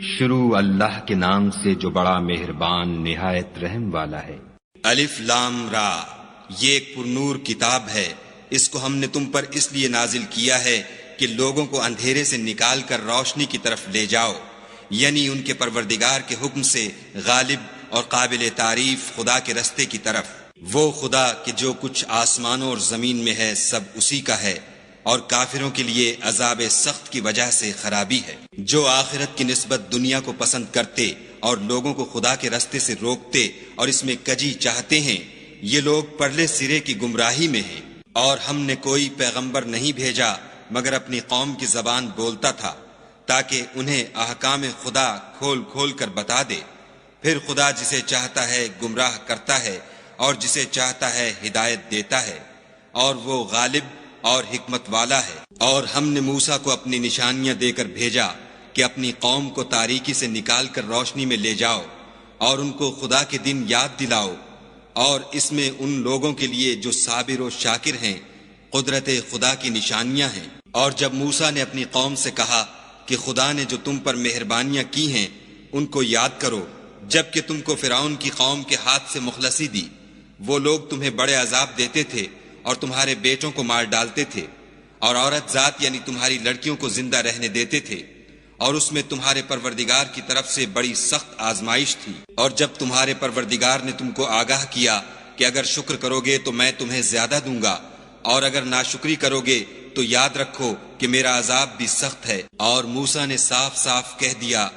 شروع اللہ کے نام سے جو بڑا مہربان نہایت رحم والا ہے۔ الف لام را، یہ ایک پرنور کتاب ہے، اس کو ہم نے تم پر اس لیے نازل کیا ہے کہ لوگوں کو اندھیرے سے نکال کر روشنی کی طرف لے جاؤ، یعنی ان کے پروردگار کے حکم سے غالب اور قابل تعریف خدا کے رستے کی طرف۔ وہ خدا کہ جو کچھ آسمانوں اور زمین میں ہے سب اسی کا ہے، اور کافروں کے لیے عذاب سخت کی وجہ سے خرابی ہے۔ جو آخرت کی نسبت دنیا کو پسند کرتے اور لوگوں کو خدا کے رستے سے روکتے اور اس میں کجی چاہتے ہیں، یہ لوگ پرلے سرے کی گمراہی میں ہیں۔ اور ہم نے کوئی پیغمبر نہیں بھیجا مگر اپنی قوم کی زبان بولتا تھا، تاکہ انہیں احکام خدا کھول کھول کر بتا دے۔ پھر خدا جسے چاہتا ہے گمراہ کرتا ہے اور جسے چاہتا ہے ہدایت دیتا ہے، اور وہ غالب اور حکمت والا ہے۔ اور ہم نے موسیٰ کو اپنی نشانیاں دے کر بھیجا کہ اپنی قوم کو تاریکی سے نکال کر روشنی میں لے جاؤ اور ان کو خدا کے دن یاد دلاؤ، اور اس میں ان لوگوں کے لیے جو صابر و شاکر ہیں قدرت خدا کی نشانیاں ہیں۔ اور جب موسیٰ نے اپنی قوم سے کہا کہ خدا نے جو تم پر مہربانیاں کی ہیں ان کو یاد کرو، جب کہ تم کو فرعون کی قوم کے ہاتھ سے مخلصی دی، وہ لوگ تمہیں بڑے عذاب دیتے تھے اور تمہارے بیٹوں کو مار ڈالتے تھے، اور عورت ذات یعنی تمہاری لڑکیوں کو زندہ رہنے دیتے تھے، اور اس میں تمہارے پروردگار کی طرف سے بڑی سخت آزمائش تھی۔ اور جب تمہارے پروردگار نے تم کو آگاہ کیا کہ اگر شکر کرو گے تو میں تمہیں زیادہ دوں گا، اور اگر ناشکری کرو گے تو یاد رکھو کہ میرا عذاب بھی سخت ہے۔ اور موسیٰ نے صاف صاف کہہ دیا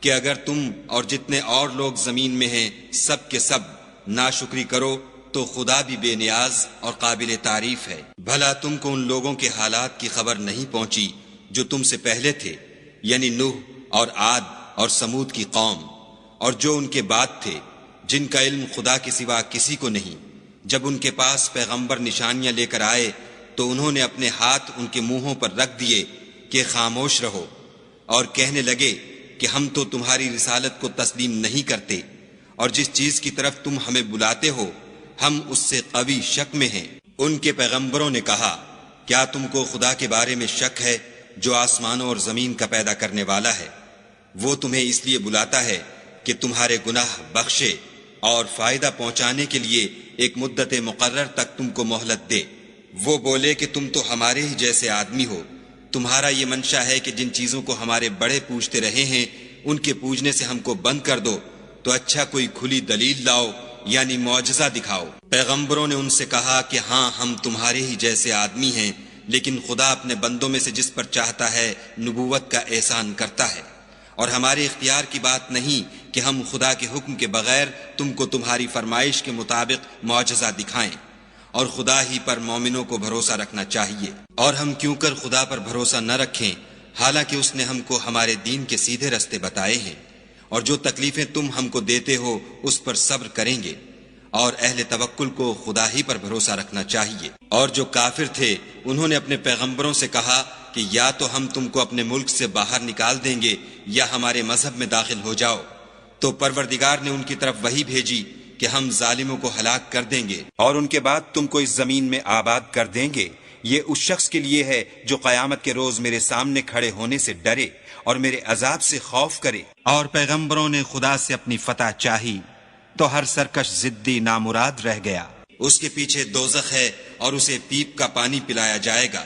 کہ اگر تم اور جتنے اور لوگ زمین میں ہیں سب کے سب ناشکری کرو تو خدا بھی بے نیاز اور قابل تعریف ہے۔ بھلا تم کو ان لوگوں کے حالات کی خبر نہیں پہنچی جو تم سے پہلے تھے، یعنی نوح اور عاد اور سمود کی قوم، اور جو ان کے بعد تھے، جن کا علم خدا کے سوا کسی کو نہیں۔ جب ان کے پاس پیغمبر نشانیاں لے کر آئے تو انہوں نے اپنے ہاتھ ان کے منہوں پر رکھ دیے کہ خاموش رہو، اور کہنے لگے کہ ہم تو تمہاری رسالت کو تسلیم نہیں کرتے، اور جس چیز کی طرف تم ہمیں بلاتے ہو ہم اس سے قوی شک میں ہیں۔ ان کے پیغمبروں نے کہا، کیا تم کو خدا کے بارے میں شک ہے جو آسمانوں اور زمین کا پیدا کرنے والا ہے؟ وہ تمہیں اس لیے بلاتا ہے کہ تمہارے گناہ بخشے اور فائدہ پہنچانے کے لیے ایک مدت مقرر تک تم کو مہلت دے۔ وہ بولے کہ تم تو ہمارے ہی جیسے آدمی ہو، تمہارا یہ منشا ہے کہ جن چیزوں کو ہمارے بڑے پوجتے رہے ہیں ان کے پوجنے سے ہم کو بند کر دو، تو اچھا کوئی کھلی دلیل لاؤ یعنی معجزہ دکھاؤ۔ پیغمبروں نے ان سے کہا کہ ہاں ہم تمہارے ہی جیسے آدمی ہیں، لیکن خدا اپنے بندوں میں سے جس پر چاہتا ہے نبوت کا احسان کرتا ہے، اور ہمارے اختیار کی بات نہیں کہ ہم خدا کے حکم کے بغیر تم کو تمہاری فرمائش کے مطابق معجزہ دکھائیں، اور خدا ہی پر مومنوں کو بھروسہ رکھنا چاہیے۔ اور ہم کیوں کر خدا پر بھروسہ نہ رکھیں حالانکہ اس نے ہم کو ہمارے دین کے سیدھے رستے بتائے ہیں، اور جو تکلیفیں تم ہم کو دیتے ہو اس پر صبر کریں گے، اور اہل توکل کو خدا ہی پر بھروسہ رکھنا چاہیے۔ اور جو کافر تھے انہوں نے اپنے پیغمبروں سے کہا کہ یا تو ہم تم کو اپنے ملک سے باہر نکال دیں گے یا ہمارے مذہب میں داخل ہو جاؤ، تو پروردگار نے ان کی طرف وحی بھیجی کہ ہم ظالموں کو ہلاک کر دیں گے اور ان کے بعد تم کو اس زمین میں آباد کر دیں گے۔ یہ اس شخص کے لیے ہے جو قیامت کے روز میرے سامنے کھڑے ہونے سے ڈرے اور میرے عذاب سے خوف کرے۔ اور پیغمبروں نے خدا سے اپنی فتح چاہی تو ہر سرکش ضدی نامراد رہ گیا۔ اس کے پیچھے دوزخ ہے اور اسے پیپ کا پانی پلایا جائے گا،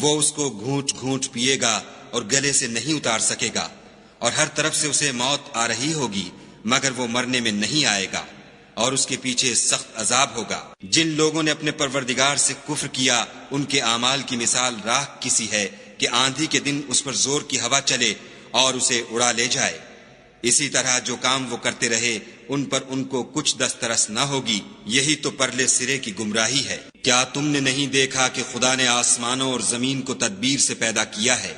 وہ اس کو گھونٹ گھونٹ پیے گا اور گلے سے نہیں اتار سکے گا، اور ہر طرف سے اسے موت آ رہی ہوگی مگر وہ مرنے میں نہیں آئے گا، اور اس کے پیچھے سخت عذاب ہوگا۔ جن لوگوں نے اپنے پروردگار سے کفر کیا ان کے اعمال کی مثال راکھ کسی ہے کہ آندھی کے دن اس پر زور کی ہوا چلے اور اسے اڑا لے جائے۔ اسی طرح جو کام وہ کرتے رہے ان پر ان کو کچھ دسترس نہ ہوگی، یہی تو پرلے سرے کی گمراہی ہے۔ کیا تم نے نہیں دیکھا کہ خدا نے آسمانوں اور زمین کو تدبیر سے پیدا کیا ہے؟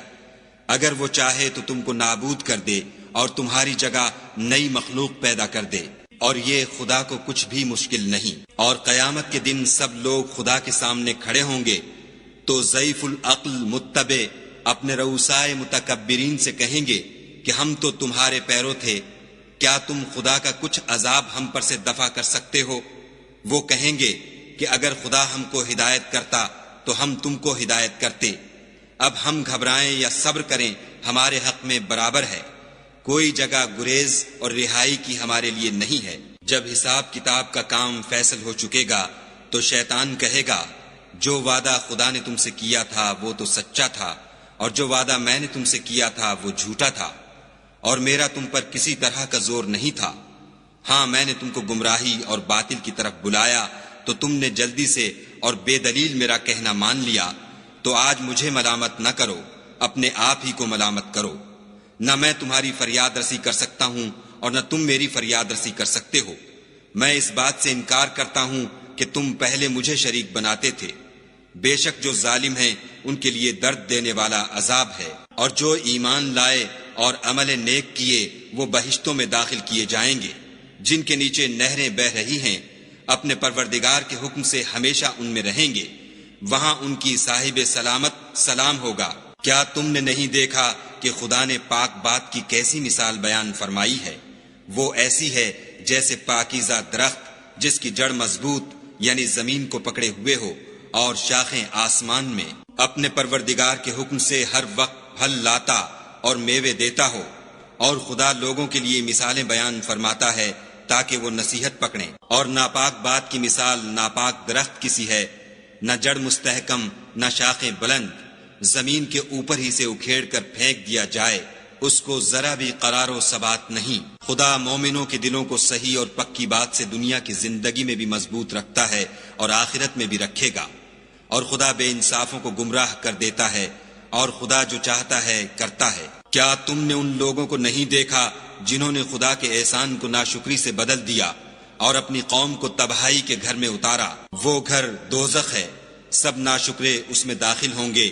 اگر وہ چاہے تو تم کو نابود کر دے اور تمہاری جگہ نئی مخلوق پیدا کر دے، اور یہ خدا کو کچھ بھی مشکل نہیں۔ اور قیامت کے دن سب لوگ خدا کے سامنے کھڑے ہوں گے تو ضعیف العقل متبع اپنے رؤسائے متکبرین سے کہیں گے کہ ہم تو تمہارے پیرو تھے، کیا تم خدا کا کچھ عذاب ہم پر سے دفع کر سکتے ہو؟ وہ کہیں گے کہ اگر خدا ہم کو ہدایت کرتا تو ہم تم کو ہدایت کرتے، اب ہم گھبرائیں یا صبر کریں ہمارے حق میں برابر ہے، کوئی جگہ گریز اور رہائی کی ہمارے لیے نہیں ہے۔ جب حساب کتاب کا کام فیصل ہو چکے گا تو شیطان کہے گا جو وعدہ خدا نے تم سے کیا تھا وہ تو سچا تھا، اور جو وعدہ میں نے تم سے کیا تھا وہ جھوٹا تھا، اور میرا تم پر کسی طرح کا زور نہیں تھا۔ ہاں میں نے تم کو گمراہی اور باطل کی طرف بلایا تو تم نے جلدی سے اور بے دلیل میرا کہنا مان لیا، تو آج مجھے ملامت نہ کرو، اپنے آپ ہی کو ملامت کرو۔ نہ میں تمہاری فریاد رسی کر سکتا ہوں اور نہ تم میری فریاد رسی کر سکتے ہو۔ میں اس بات سے انکار کرتا ہوں کہ تم پہلے مجھے شریک بناتے تھے۔ بے شک جو ظالم ہیں ان کے لیے درد دینے والا عذاب ہے، اور جو ایمان لائے اور عمل نیک کیے وہ بہشتوں میں داخل کیے جائیں گے جن کے نیچے نہریں بہہ رہی ہیں، اپنے پروردگار کے حکم سے ہمیشہ ان میں رہیں گے، وہاں ان کی صاحب سلامت سلام ہوگا۔ کیا تم نے نہیں دیکھا کہ خدا نے پاک بات کی کیسی مثال بیان فرمائی ہے؟ وہ ایسی ہے جیسے پاکیزہ درخت جس کی جڑ مضبوط یعنی زمین کو پکڑے ہوئے ہو اور شاخیں آسمان میں، اپنے پروردگار کے حکم سے ہر وقت پھل لاتا اور میوے دیتا ہو۔ اور خدا لوگوں کے لیے مثالیں بیان فرماتا ہے تاکہ وہ نصیحت پکڑیں۔ اور ناپاک بات کی مثال ناپاک درخت کی سی ہے، نہ جڑ مستحکم نہ شاخیں بلند، زمین کے اوپر ہی سے اکھیڑ کر پھینک دیا جائے، اس کو ذرا بھی قرار و ثبات نہیں۔ خدا مومنوں کے دلوں کو صحیح اور پکی بات سے دنیا کی زندگی میں بھی مضبوط رکھتا ہے اور آخرت میں بھی رکھے گا، اور خدا بے انصافوں کو گمراہ کر دیتا ہے، اور خدا جو چاہتا ہے کرتا ہے۔ کیا تم نے ان لوگوں کو نہیں دیکھا جنہوں نے خدا کے احسان کو ناشکری سے بدل دیا اور اپنی قوم کو تباہی کے گھر میں اتارا؟ وہ گھر دوزخ ہے، سب ناشکرے اس میں داخل ہوں گے،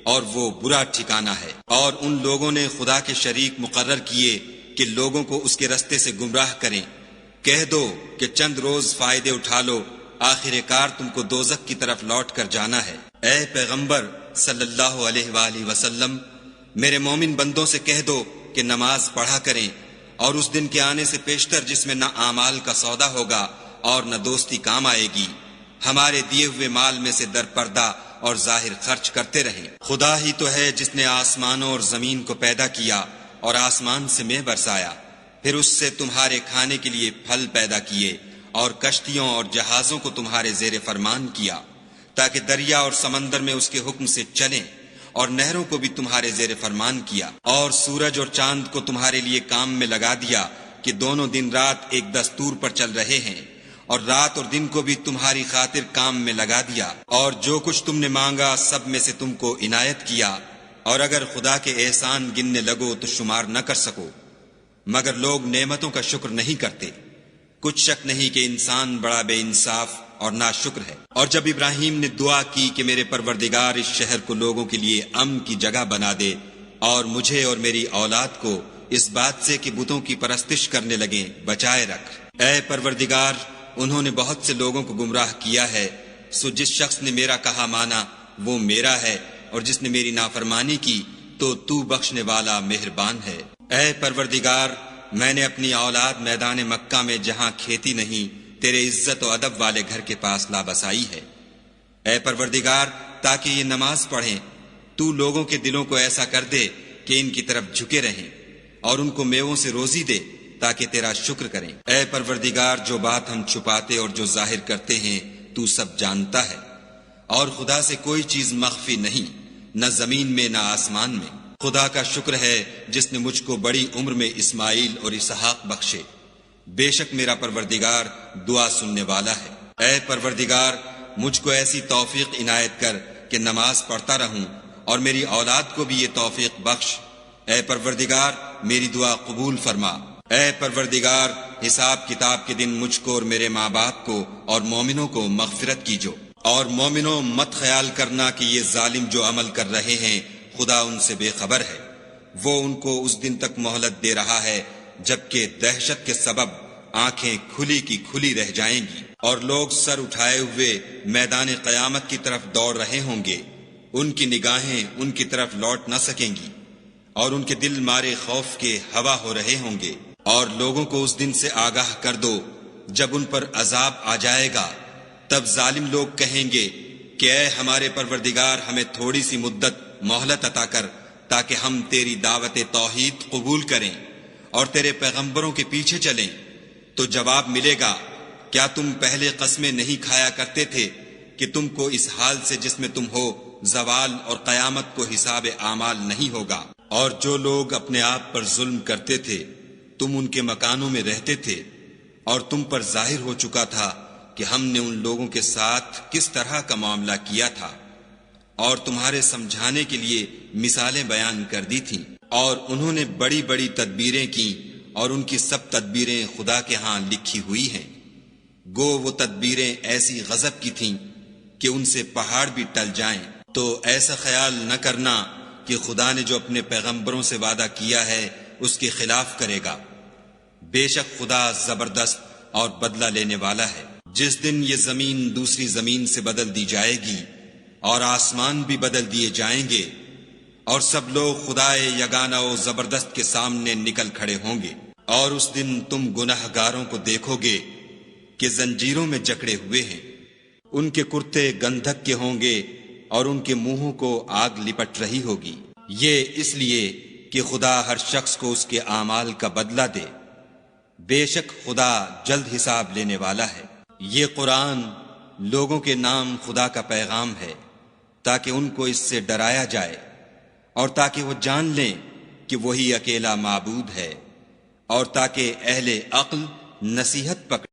اور وہ برا ٹھکانہ ہے۔ اور ان لوگوں نے خدا کے شریک مقرر کیے کہ لوگوں کو اس کے رستے سے گمراہ کریں۔ کہہ دو کہ چند روز فائدے اٹھا لو، آخر کار تم کو دوزخ کی طرف لوٹ کر جانا ہے۔ اے پیغمبر صلی اللہ علیہ وآلہ وسلم، میرے مومن بندوں سے کہہ دو کہ نماز پڑھا کریں، اور اس دن کے آنے سے پیشتر جس میں نہ اعمال کا سودا ہوگا اور نہ دوستی کام آئے گی، ہمارے دیے ہوئے مال میں سے در پردہ اور ظاہر خرچ کرتے رہیں۔ خدا ہی تو ہے جس نے آسمانوں اور زمین کو پیدا کیا اور آسمان سے مے برسایا، پھر اس سے تمہارے کھانے کے لیے پھل پیدا کیے، اور کشتیوں اور جہازوں کو تمہارے زیر فرمان کیا تاکہ دریا اور سمندر میں اس کے حکم سے چلیں، اور نہروں کو بھی تمہارے زیر فرمان کیا، اور سورج اور چاند کو تمہارے لیے کام میں لگا دیا کہ دونوں دن رات ایک دستور پر چل رہے ہیں، اور رات اور دن کو بھی تمہاری خاطر کام میں لگا دیا، اور جو کچھ تم نے مانگا سب میں سے تم کو عنایت کیا، اور اگر خدا کے احسان گننے لگو تو شمار نہ کر سکو، مگر لوگ نعمتوں کا شکر نہیں کرتے۔ کچھ شک نہیں کہ انسان بڑا بے انصاف اور ناشکر ہے۔ اور جب ابراہیم نے دعا کی کہ میرے پروردگار اس شہر کو لوگوں کے لیے امن کی جگہ بنا دے، اور مجھے اور میری اولاد کو اس بات سے کہ بتوں کی پرستش کرنے لگیں بچائے رکھ۔ اے پروردگار، انہوں نے بہت سے لوگوں کو گمراہ کیا ہے، سو جس شخص نے میرا کہا مانا وہ میرا ہے، اور جس نے میری نافرمانی کی تو بخشنے والا مہربان ہے۔ اے پروردگار، میں نے اپنی اولاد میدان مکہ میں جہاں کھیتی نہیں تیرے عزت و ادب والے گھر کے پاس لابسائی ہے۔ اے پروردگار، تاکہ یہ نماز پڑھیں، تو لوگوں کے دلوں کو ایسا کر دے کہ ان کی طرف جھکے رہیں، اور ان کو میووں سے روزی دے تاکہ تیرا شکر کریں۔ اے پروردگار، جو بات ہم چھپاتے اور جو ظاہر کرتے ہیں تو سب جانتا ہے، اور خدا سے کوئی چیز مخفی نہیں، نہ زمین میں نہ آسمان میں۔ خدا کا شکر ہے جس نے مجھ کو بڑی عمر میں اسماعیل اور اسحاق بخشے، بے شک میرا پروردگار دعا سننے والا ہے۔ اے پروردگار، مجھ کو ایسی توفیق عنایت کر کہ نماز پڑھتا رہوں، اور میری اولاد کو بھی یہ توفیق بخش۔ اے پروردگار، میری دعا قبول فرما۔ اے پروردگار، حساب کتاب کے دن مجھ کو اور میرے ماں باپ کو اور مومنوں کو مغفرت کیجو۔ اور مومنوں، مت خیال کرنا کہ یہ ظالم جو عمل کر رہے ہیں خدا ان سے بے خبر ہے، وہ ان کو اس دن تک مہلت دے رہا ہے جبکہ دہشت کے سبب آنکھیں کھلی کی کھلی رہ جائیں گی، اور لوگ سر اٹھائے ہوئے میدان قیامت کی طرف دوڑ رہے ہوں گے، ان کی نگاہیں ان کی طرف لوٹ نہ سکیں گی، اور ان کے دل مارے خوف کے ہوا ہو رہے ہوں گے۔ اور لوگوں کو اس دن سے آگاہ کر دو جب ان پر عذاب آ جائے گا، تب ظالم لوگ کہیں گے کہ اے ہمارے پروردگار، ہمیں تھوڑی سی مدت مہلت عطا کر تاکہ ہم تیری دعوت توحید قبول کریں اور تیرے پیغمبروں کے پیچھے چلیں تو جواب ملے گا، کیا تم پہلے قسمیں نہیں کھایا کرتے تھے کہ تم کو اس حال سے جس میں تم ہو زوال اور قیامت کو حساب اعمال نہیں ہوگا؟ اور جو لوگ اپنے آپ پر ظلم کرتے تھے تم ان کے مکانوں میں رہتے تھے، اور تم پر ظاہر ہو چکا تھا کہ ہم نے ان لوگوں کے ساتھ کس طرح کا معاملہ کیا تھا، اور تمہارے سمجھانے کے لیے مثالیں بیان کر دی تھیں، اور انہوں نے بڑی بڑی تدبیریں کی، اور ان کی سب تدبیریں خدا کے ہاں لکھی ہوئی ہیں۔ گو وہ تدبیریں ایسی غضب کی تھیں کہ ان سے پہاڑ بھی ٹل جائیں۔ تو ایسا خیال نہ کرنا کہ خدا نے جو اپنے پیغمبروں سے وعدہ کیا ہے اس کے خلاف کرے گا۔ بے شک خدا زبردست اور بدلہ لینے والا ہے۔ جس دن یہ زمین دوسری زمین سے بدل دی جائے گی اور آسمان بھی بدل دیے جائیں گے، اور سب لوگ خدائے یگانہ و زبردست کے سامنے نکل کھڑے ہوں گے، اور اس دن تم گناہ گاروں کو دیکھو گے کہ زنجیروں میں جکڑے ہوئے ہیں، ان کے کرتے گندھک کے ہوں گے اور ان کے منہوں کو آگ لپٹ رہی ہوگی۔ یہ اس لیے کہ خدا ہر شخص کو اس کے اعمال کا بدلہ دے، بے شک خدا جلد حساب لینے والا ہے۔ یہ قرآن لوگوں کے نام خدا کا پیغام ہے تاکہ ان کو اس سے ڈرایا جائے اور تاکہ وہ جان لیں کہ وہی اکیلا معبود ہے، اور تاکہ اہل عقل نصیحت پکڑیں۔